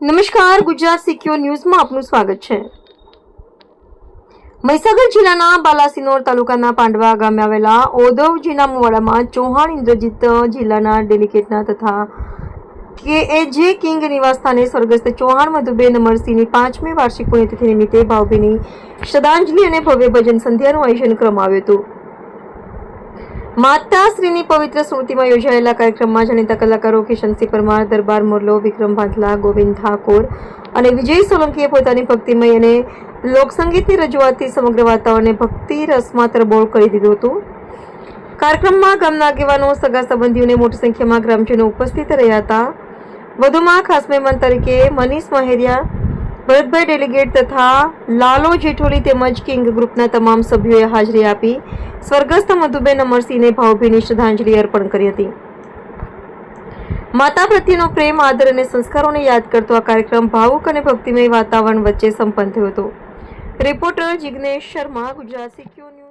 નમસ્કાર, ગુજરાત સિક્યોર ન્યૂઝમાં આપનું સ્વાગત છે। મહીસાગર જિલ્લાના બાલાસિનોર તાલુકાના પાંડવા ગામે આવેલા ઓધવજીના મુવાડામાં ચૌહાણ ઇન્દ્રજીત જિલ્લાના ડેલિગેટના તથા KAJ કિંગ નિવાસસ્થાને સ્વર્ગસ્થ ચૌહાણ મધુબેન અમરસિંહની 5મી વાર્ષિક પુણ્યતિથિ નિમિત્તે ભાવભીની શ્રદ્ધાંજલિ અને ભવ્ય ભજન સંધ્યાનું આયોજન કરવામાં આવ્યું હતું। માતાશ્રીની પવિત્ર સ્મૃતિમાં યોજાયેલા કાર્યક્રમમાં જાણીતા કલાકારો કિશનસિંહ પરમાર, દરબાર મોરલો, વિક્રમ ભાંથલા, ગોવિંદ ઠાકોર અને વિજય સોલંકીએ પોતાની ભક્તિમય અને લોકસંગીતની રજૂઆતથી સમગ્ર વાતાવરણને ભક્તિ રસમાં તરબોળ કરી દીધું હતું। કાર્યક્રમમાં ગામના આગેવાનો, સગા સંબંધીઓને મોટી સંખ્યામાં ગ્રામજનો ઉપસ્થિત રહ્યા હતા। વધુમાં ખાસ મહેમાન તરીકે મનીષ મહેરિયા, ભરતભાઈ ડેલિગેટ તથા લાલો જેઠોલી તેમજ કિંગ ગ્રુપના તમામ સભ્યોએ હાજરી આપી સ્વર્ગસ્થ મધુબેન અમરસિંહને ભાવભીની શ્રદ્ધાંજલિ અર્પણ કરી હતી। માતા પ્રત્યેનો પ્રેમ, આદર અને સંસ્કારોને યાદ કરતો આ કાર્યક્રમ ભાવુક અને ભક્તિમય વાતાવરણ વચ્ચે સંપન્ન થયો હતો। Reporter Jignesh Sharma, Gujarat secure news.